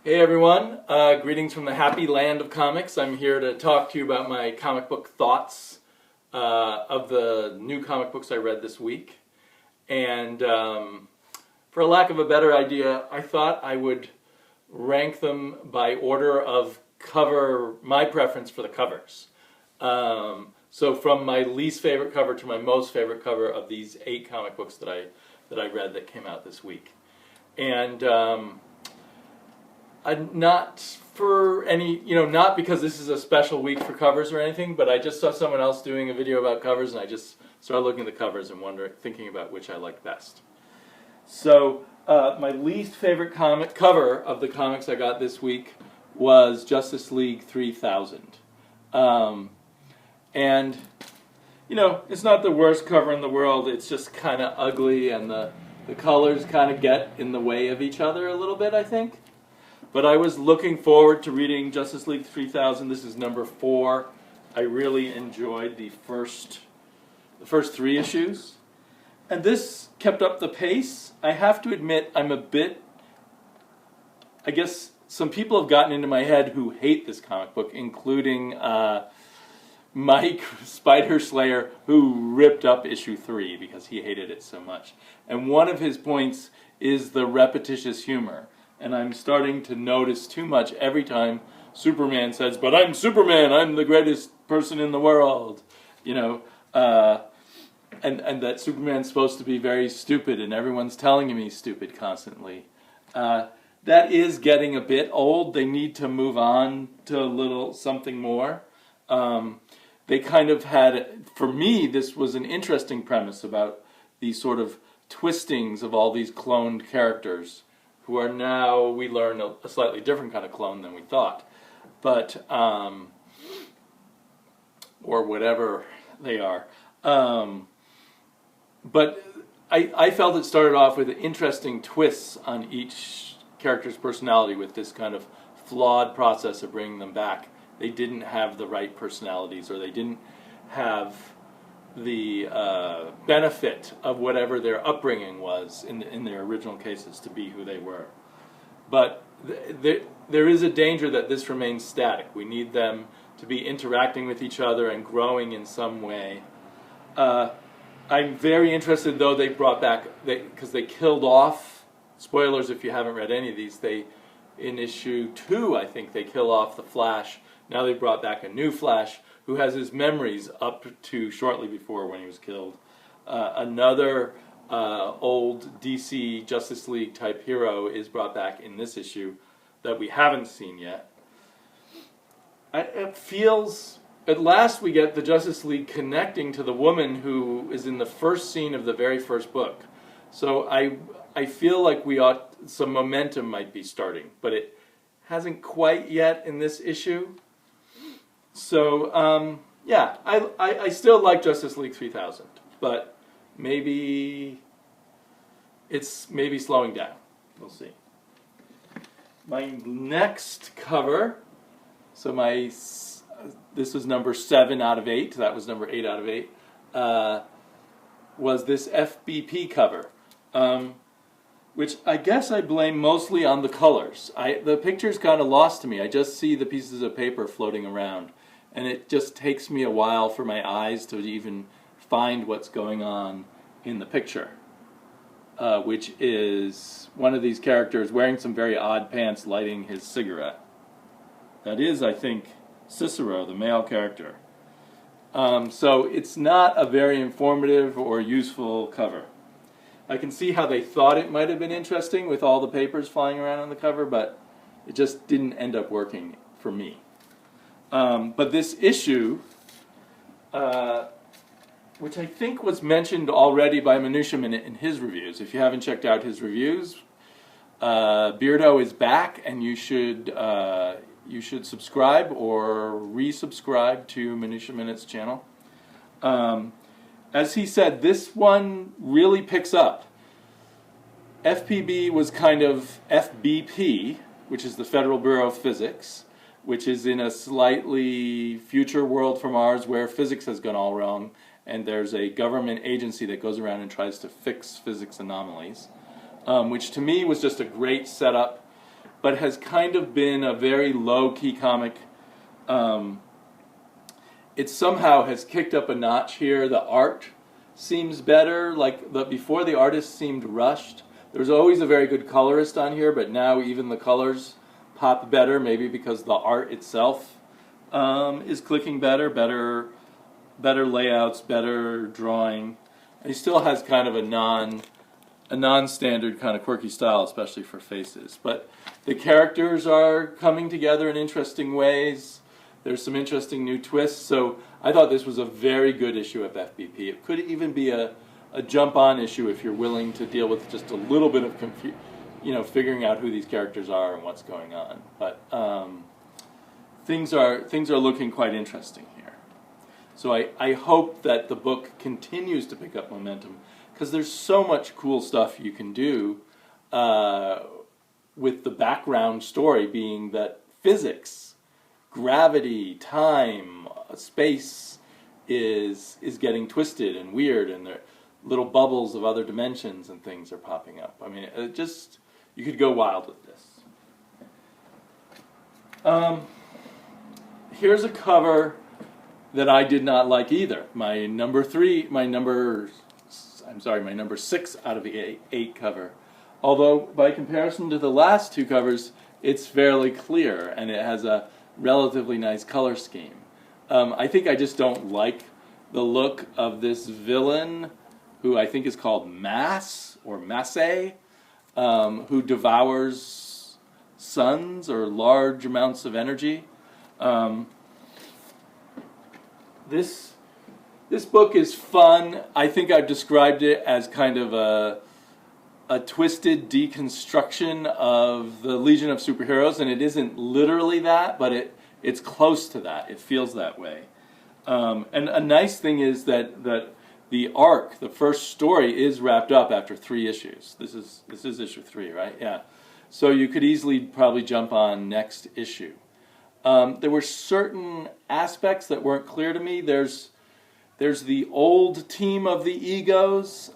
Hey everyone, greetings from the happy land of comics. I'm here to talk to you about my comic book thoughts of the new comic books I read this week. And for a lack of a better idea, I thought I would rank them by order of my preference for the covers. So from my least favorite cover to my most favorite cover of these 8 comic books that I read that came out this week. And not for any, not because this is a special week for covers or anything, but I just saw someone else doing a video about covers, and I just started looking at the covers and thinking about which I liked best. So my least favorite cover of the comics I got this week was Justice League 3000. And, it's not the worst cover in the world, it's just kind of ugly, and the colors kind of get in the way of each other a little bit, I think. But I was looking forward to reading Justice League 3000. This is number 4. I really enjoyed the first 3 issues. And this kept up the pace. I have to admit, I guess some people have gotten into my head who hate this comic book, including Mike Spider Slayer, who ripped up issue 3 because he hated it so much. And one of his points is the repetitious humor. And I'm starting to notice too much every time Superman says, "But I'm Superman, I'm the greatest person in the world," and that Superman's supposed to be very stupid, and everyone's telling him he's stupid constantly. That is getting a bit old. They need to move on to something more. They kind of had, for me, this was an interesting premise about these sort of twistings of all these cloned characters, who are now, we learn, a slightly different kind of clone than we thought. But, or whatever they are. But I felt it started off with interesting twists on each character's personality with this kind of flawed process of bringing them back. They didn't have the right personalities, or they didn't have the benefit of whatever their upbringing was in their original cases to be who they were. But there is a danger that this remains static. We need them to be interacting with each other and growing in some way. I'm very interested, though, they brought back, because they killed off, spoilers if you haven't read any of these, in issue 2, I think, they kill off the Flash. Now they brought back a new Flash who has his memories up to shortly before when he was killed. Another old DC Justice League type hero is brought back in this issue that we haven't seen yet. It feels, at last we get the Justice League connecting to the woman who is in the first scene of the very first book. So I feel like some momentum might be starting, but it hasn't quite yet in this issue. So, I still like Justice League 3000, but maybe it's slowing down. We'll see. My next cover, this was number 7 out of 8, that was number 8 out of 8, was this FBP cover, which I guess I blame mostly on the colors. The picture's kind of lost to me. I just see the pieces of paper floating around, and it just takes me a while for my eyes to even find what's going on in the picture, which is one of these characters wearing some very odd pants lighting his cigarette. That is, I think, Cicero, the male character. So it's not a very informative or useful cover. I can see how they thought it might have been interesting with all the papers flying around on the cover, but it just didn't end up working for me. But this issue, which I think was mentioned already by MinutiaMinute in his reviews. If you haven't checked out his reviews, Beardo is back, and you should subscribe or resubscribe to MinutiaMinute's channel. As he said, this one really picks up. FPB was kind of FBP, which is the Federal Bureau of Physics, which is in a slightly future world from ours where physics has gone all wrong, and there's a government agency that goes around and tries to fix physics anomalies, which to me was just a great setup but has kind of been a very low-key comic. It somehow has kicked up a notch here. The art seems better. Before, the artist seemed rushed. There was always a very good colorist on here, but now even the colors pop better, maybe because the art itself is clicking better layouts, better drawing. And he still has kind of a non-standard kind of quirky style, especially for faces. But the characters are coming together in interesting ways. There's some interesting new twists. So I thought this was a very good issue of FBP. It could even be a jump-on issue if you're willing to deal with just a little bit of figuring out who these characters are and what's going on. But things are looking quite interesting here. So I hope that the book continues to pick up momentum, because there's so much cool stuff you can do with the background story being that physics, gravity, time, space is getting twisted and weird, and there little bubbles of other dimensions and things are popping up. I mean, you could go wild with this. Here's a cover that I did not like either. My number 6 out of the 8 cover. Although, by comparison to the last 2 covers, it's fairly clear, and it has a relatively nice color scheme. I think I just don't like the look of this villain, who I think is called Mass, or Masse, who devours suns, or large amounts of energy. This book is fun. I think I've described it as kind of a twisted deconstruction of the Legion of Superheroes, and it isn't literally that, but it's close to that. It feels that way. And a nice thing is that the arc, the first story, is wrapped up after 3 issues. This is issue 3, right? Yeah. So you could easily probably jump on next issue. There were certain aspects that weren't clear to me. There's the old team of the Egos,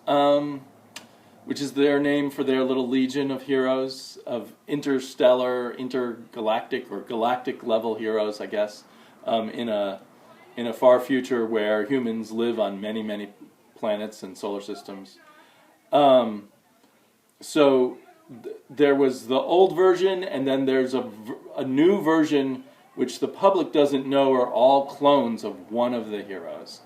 which is their name for their little legion of heroes, of interstellar, intergalactic, or galactic level heroes, I guess, in a far future where humans live on many, many planets and solar systems. There was the old version, and then there's a new version which the public doesn't know are all clones of one of the heroes.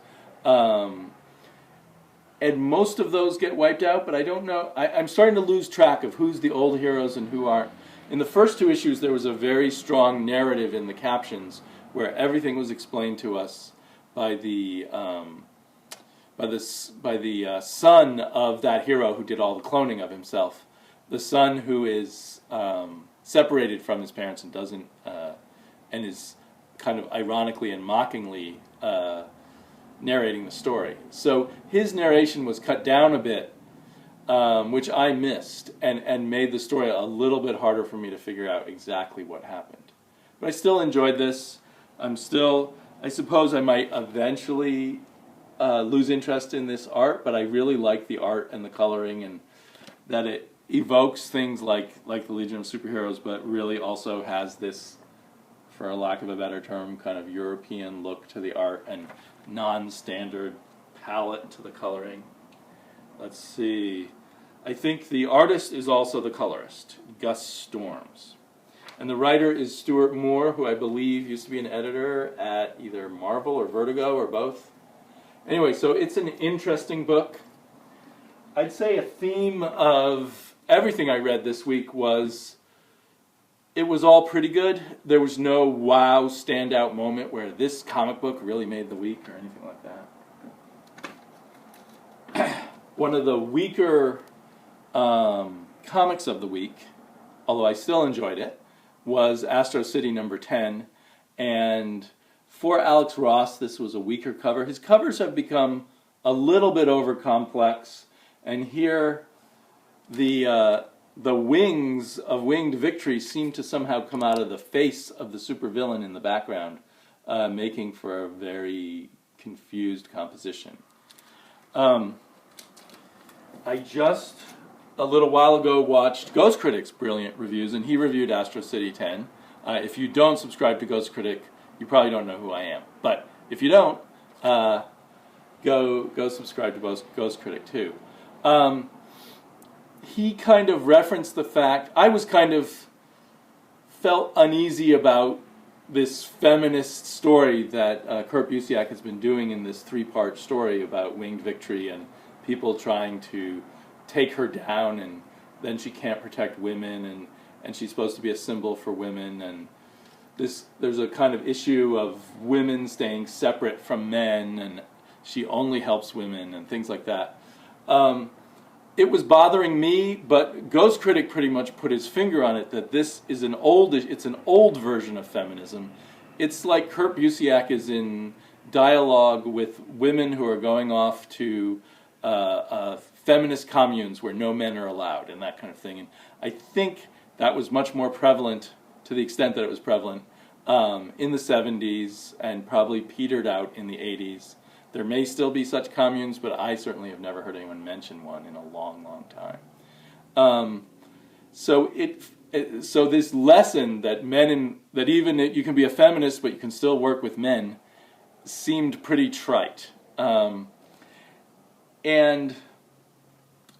And most of those get wiped out, but I don't know. I'm starting to lose track of who's the old heroes and who aren't. In the first 2 issues, there was a very strong narrative in the captions where everything was explained to us by the son of that hero who did all the cloning of himself. The son who is separated from his parents and doesn't, and is kind of ironically and mockingly narrating the story. So his narration was cut down a bit, which I missed, and made the story a little bit harder for me to figure out exactly what happened. But I still enjoyed this. I suppose I might eventually lose interest in this art, but I really like the art and the coloring, and that it evokes things like the Legion of Superheroes, but really also has this, for a lack of a better term, kind of European look to the art and non-standard palette to the coloring. Let's see. I think the artist is also the colorist, Gus Storms. And the writer is Stuart Moore, who I believe used to be an editor at either Marvel or Vertigo or both. Anyway, so it's an interesting book. I'd say a theme of everything I read this week was it was all pretty good. There was no wow standout moment where this comic book really made the week or anything like that. One of the weaker comics of the week, although I still enjoyed it, was Astro City number 10. And for Alex Ross, this was a weaker cover. His covers have become a little bit over complex, and here the wings of Winged Victory seem to somehow come out of the face of the supervillain in the background, making for a very confused composition. I just a little while ago watched Ghostcritic's brilliant reviews, and he reviewed Astro City 10. If you don't subscribe to Ghostcritic, you probably don't know who I am. But if you don't, go subscribe to Ghostcritic too. He kind of referenced the fact, I was kind of felt uneasy about this feminist story that Kurt Busiek has been doing in this 3-part story about winged victory and people trying to take her down, and then she can't protect women, and she's supposed to be a symbol for women, and there's a kind of issue of women staying separate from men, and she only helps women, and things like that. It was bothering me, but Ghostcritic pretty much put his finger on it, that this is an old version of feminism. It's like Kurt Busiek is in dialogue with women who are going off to feminist communes where no men are allowed and that kind of thing. And I think that was much more prevalent, to the extent that it was prevalent, in the 70s and probably petered out in the 80s. There may still be such communes, but I certainly have never heard anyone mention one in a long, long time. So this lesson that that even you can be a feminist, but you can still work with men, seemed pretty trite. And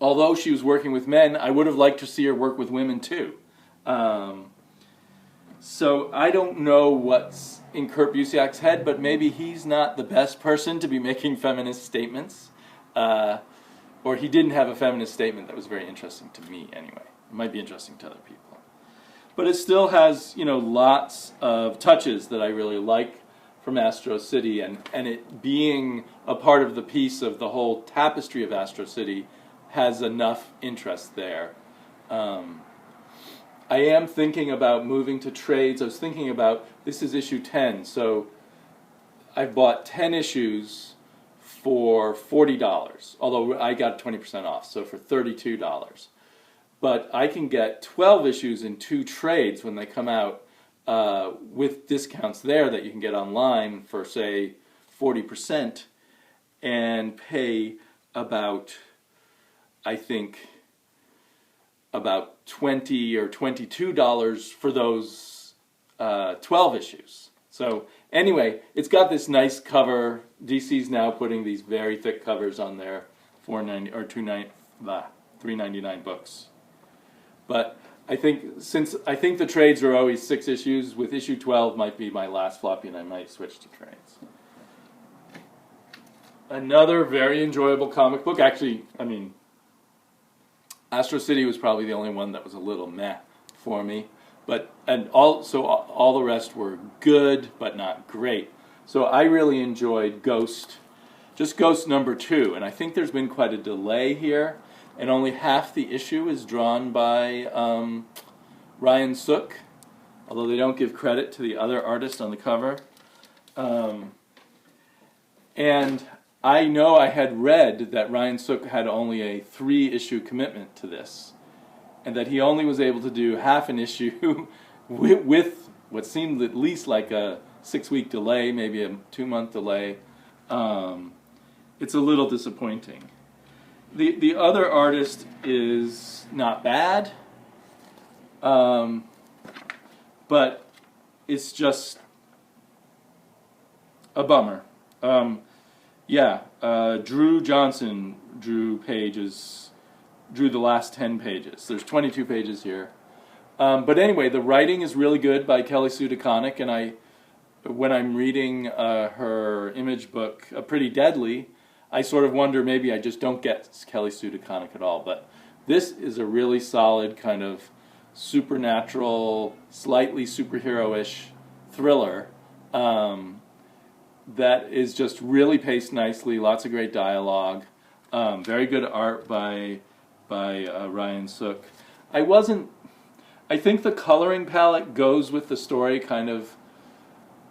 although she was working with men, I would have liked to see her work with women too. So I don't know what's in Kurt Busiek's head, but maybe he's not the best person to be making feminist statements. Or he didn't have a feminist statement that was very interesting to me anyway. It might be interesting to other people. But it still has, lots of touches that I really like from Astro City, and it being a part of the piece of the whole tapestry of Astro City has enough interest there. I am thinking about moving to trades. I was thinking about, this is issue 10, so I've bought 10 issues for $40, although I got 20% off, so for $32. But I can get 12 issues in 2 trades when they come out, with discounts there that you can get online for, say, 40%, and pay about, I think, about $20 or $22 for those 12 issues. So anyway, it's got this nice cover. DC's now putting these very thick covers on their $3.99 books. But I think the trades are always 6 issues, with issue 12 might be my last floppy, and I might switch to trades. Another very enjoyable comic book. Actually, Astro City was probably the only one that was a little meh for me, all the rest were good but not great. So I really enjoyed Ghost number 2, and I think there's been quite a delay here, and only half the issue is drawn by Ryan Sook, although they don't give credit to the other artist on the cover. And I know I had read that Ryan Sook had only a 3-issue commitment to this, and that he only was able to do half an issue with what seemed at least like a 6-week delay, maybe a 2-month delay. It's a little disappointing. The other artist is not bad, but it's just a bummer. Drew Johnson drew the last 10 pages. There's 22 pages here. But anyway, the writing is really good by Kelly Sue DeConnick, and when I'm reading her image book, Pretty Deadly, I sort of wonder maybe I just don't get Kelly Sue DeConnick at all. But this is a really solid kind of supernatural, slightly superhero-ish thriller that is just really paced nicely, lots of great dialogue, very good art by Ryan Sook. I think the coloring palette goes with the story, kind of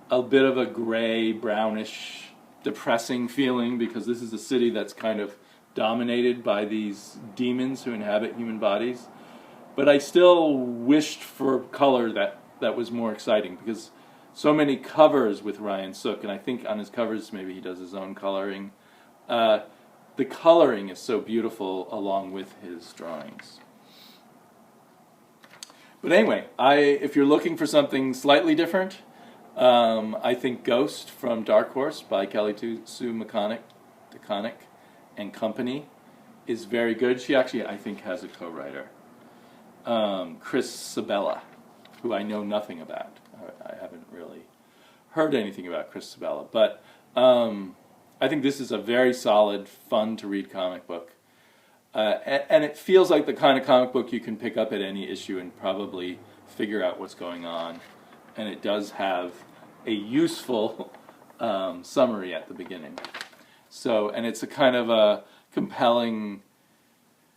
a bit of a gray, brownish, depressing feeling, because this is a city that's kind of dominated by these demons who inhabit human bodies. But I still wished for color that was more exciting, because so many covers with Ryan Sook, and I think on his covers maybe he does his own coloring, the coloring is so beautiful along with his drawings. But anyway, if you're looking for something slightly different, I think Ghost from Dark Horse by Kelly Sue DeConnick and Company is very good. She actually, I think, has a co-writer. Chris Sabella, who I know nothing about. I haven't really heard anything about Chris Sabella, but I think this is a very solid, fun-to-read comic book. And it feels like the kind of comic book you can pick up at any issue and probably figure out what's going on. And it does have a useful summary at the beginning. So, and it's a kind of a compelling...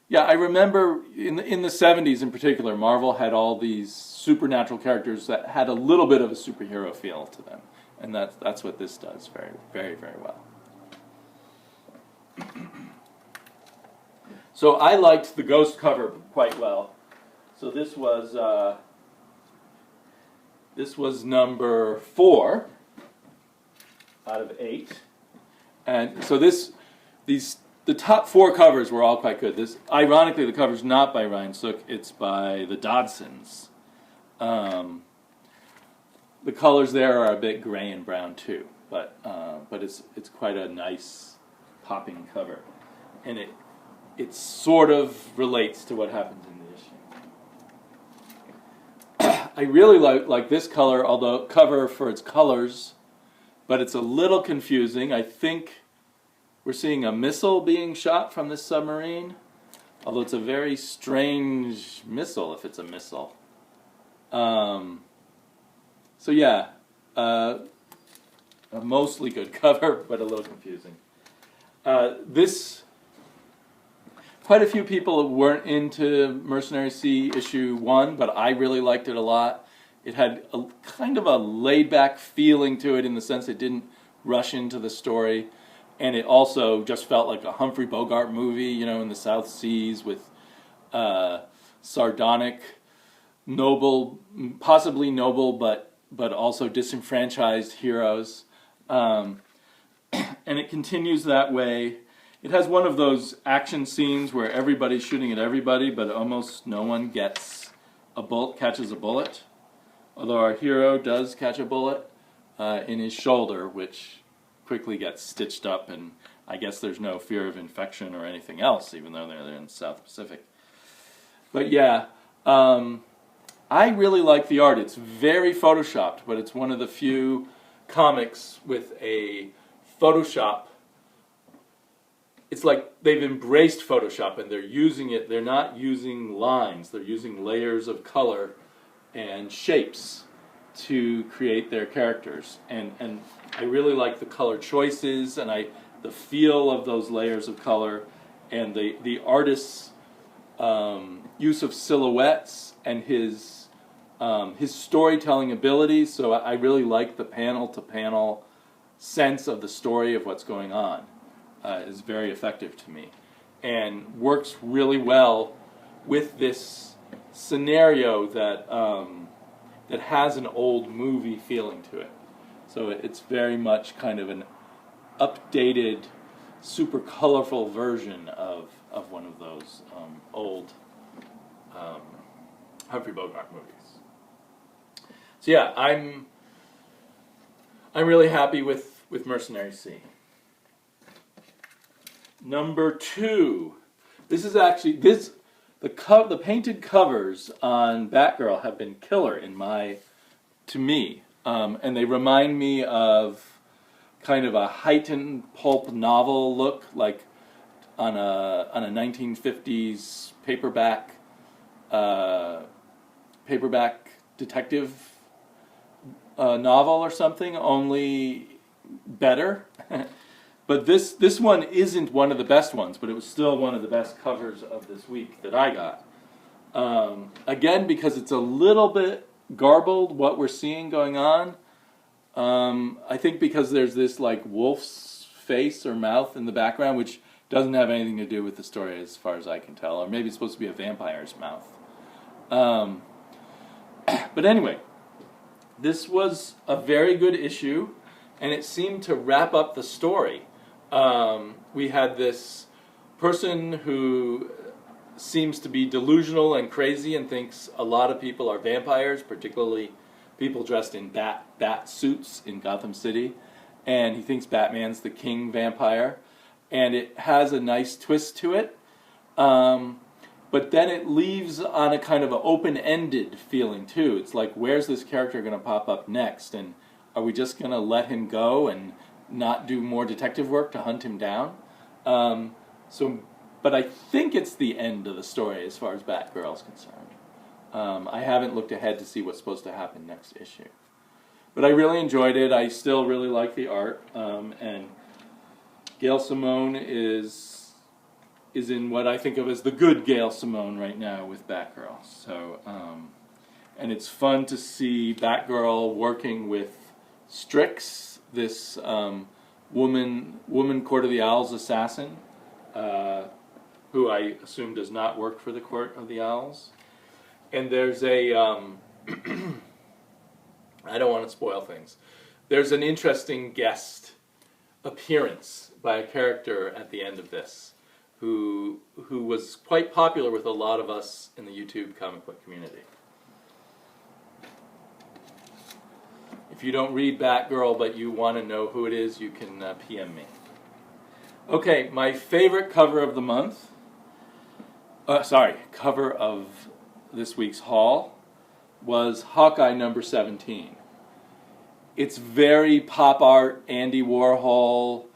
Yeah, I remember in the 70s in particular, Marvel had all these supernatural characters that had a little bit of a superhero feel to them. And that's what this does very, very, very well. So I liked the Ghost cover quite well. So this was number 4 out of 8, and so the top 4 covers were all quite good. Ironically, the cover's not by Ryan Sook; it's by the Dodsons. The colors there are a bit gray and brown too, but it's quite a nice popping cover, and it sort of relates to what happens in the issue. I really like this cover for its colors, but it's a little confusing. I think we're seeing a missile being shot from this submarine, although it's a very strange missile if it's a missile. So yeah, a mostly good cover, but a little confusing. Quite a few people weren't into Mercenary Sea issue 1, but I really liked it a lot. It had a kind of a laid-back feeling to it in the sense it didn't rush into the story, and it also just felt like a Humphrey Bogart movie, in the South Seas with sardonic, noble, possibly noble, but also disenfranchised heroes. And it continues that way. It has one of those action scenes where everybody's shooting at everybody, but almost no one catches a bullet. Although our hero does catch a bullet in his shoulder, which quickly gets stitched up, and I guess there's no fear of infection or anything else, even though they're in the South Pacific. But yeah, I really like the art. It's very photoshopped, but it's one of the few comics with a Photoshop. It's like they've embraced Photoshop and they're using it. They're not using lines. They're using layers of color and shapes to create their characters. And I really like the color choices and the feel of those layers of color and the artist's use of silhouettes and his storytelling abilities. So I really like the panel-to-panel sense of the story of what's going on. Is very effective to me and works really well with this scenario that has an old movie feeling to it. So it's very much kind of an updated, super colorful version of one of those old Humphrey Bogart movies. So yeah, I'm really happy with Mercenary Sea. Number 2. This is actually the painted covers on Batgirl have been killer to me, and they remind me of kind of a heightened pulp novel look, like on a 1950s paperback detective novel or something, only better. But this one isn't one of the best ones, but it was still one of the best covers of this week that I got. Again, because it's a little bit garbled what we're seeing going on. I think because there's this like wolf's face or mouth in the background, which doesn't have anything to do with the story as far as I can tell. Or maybe it's supposed to be a vampire's mouth. But anyway, this was a very good issue, and it seemed to wrap up the story. We had this person who seems to be delusional and crazy and thinks a lot of people are vampires, particularly people dressed in bat suits in Gotham City, and he thinks Batman's the king vampire, and it has a nice twist to it, but then it leaves on a kind of an open-ended feeling too. It's like, where's this character going to pop up next, and are we just going to let him go and not do more detective work to hunt him down? But I think it's the end of the story as far as Batgirl's concerned. I haven't looked ahead to see what's supposed to happen next issue. But I really enjoyed it. I still really like the art. And Gail Simone is in what I think of as the good Gail Simone right now with Batgirl. So, and it's fun to see Batgirl working with Strix, this woman Court of the Owls assassin, who I assume does not work for the Court of the Owls. And there's a, I don't want to spoil things. There's an interesting guest appearance by a character at the end of this who was quite popular with a lot of us in the YouTube comic book community. If you don't read Batgirl but you want to know who it is, you can PM me. Okay, my favorite cover of the month, cover of this week's haul, was Hawkeye number 17. It's very pop art, Andy Warhol,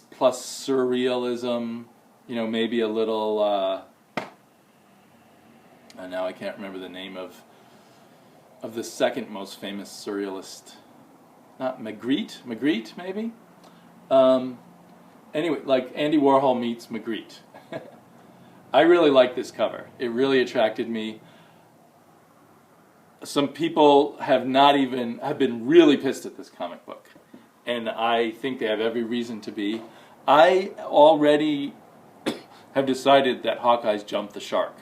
plus surrealism, maybe a little, now I can't remember the name of the second most famous surrealist, not Magritte maybe? Anyway, like Andy Warhol meets Magritte. I really like this cover. It really attracted me. Some people have been really pissed at this comic book, and I think they have every reason to be. I already have decided that Hawkeye's jumped the shark.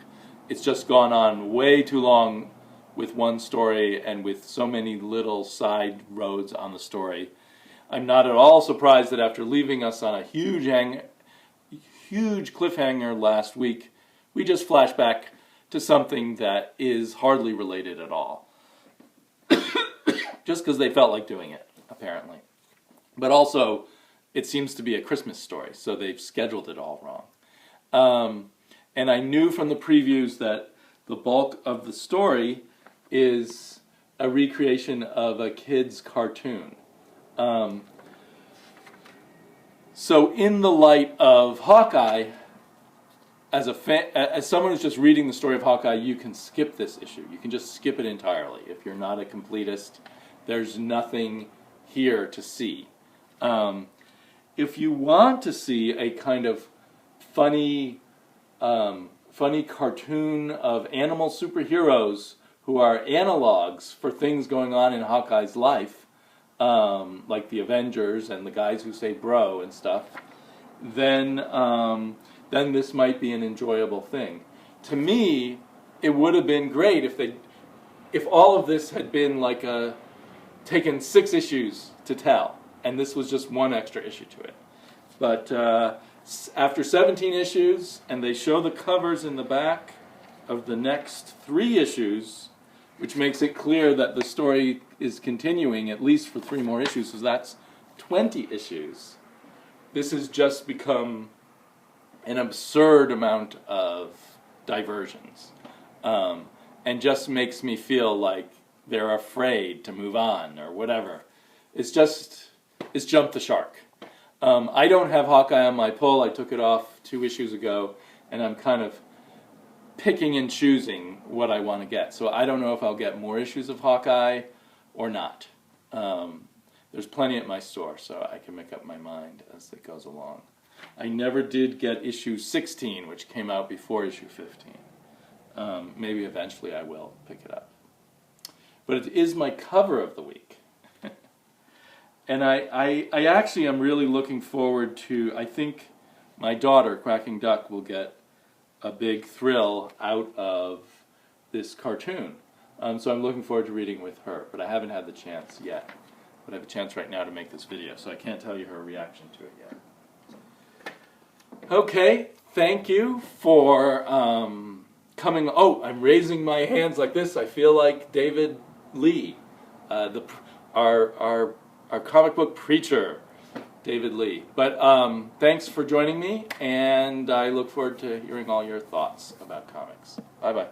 It's just gone on way too long with one story and with so many little side roads on the story. I'm not at all surprised that after leaving us on a huge cliffhanger last week, we just flash back to something that is hardly related at all. Just because they felt like doing it, apparently. But also, it seems to be a Christmas story, so they've scheduled it all wrong. And I knew from the previews that the bulk of the story is a recreation of a kid's cartoon. So in the light of Hawkeye, as someone who's just reading the story of Hawkeye, you can skip this issue. You can just skip it entirely. If you're not a completist, there's nothing here to see. If you want to see a kind of funny cartoon of animal superheroes who are analogs for things going on in Hawkeye's life, like the Avengers and the guys who say bro and stuff, then this might be an enjoyable thing. To me, it would have been great if all of this had been like taken 6 issues to tell, and this was just one extra issue to it. But after 17 issues, and they show the covers in the back of the next 3 issues, which makes it clear that the story is continuing at least for 3 more issues, so that's 20 issues. This has just become an absurd amount of diversions, and just makes me feel like they're afraid to move on or whatever. It's jumped the shark. I don't have Hawkeye on my pull. I took it off 2 issues ago, and I'm kind of picking and choosing what I want to get. So I don't know if I'll get more issues of Hawkeye or not. There's plenty at my store, so I can make up my mind as it goes along. I never did get issue 16, which came out before issue 15. Maybe eventually I will pick it up. But it is my cover of the week. And I actually am really looking forward to, I think my daughter, Quacking Duck, will get a big thrill out of this cartoon. So I'm looking forward to reading with her, but I haven't had the chance yet. But I have a chance right now to make this video, so I can't tell you her reaction to it Okay, thank you for coming. Oh, I'm raising my hands like this. I feel like David Lee, our comic book preacher, David Lee. But thanks for joining me, and I look forward to hearing all your thoughts about comics. Bye-bye.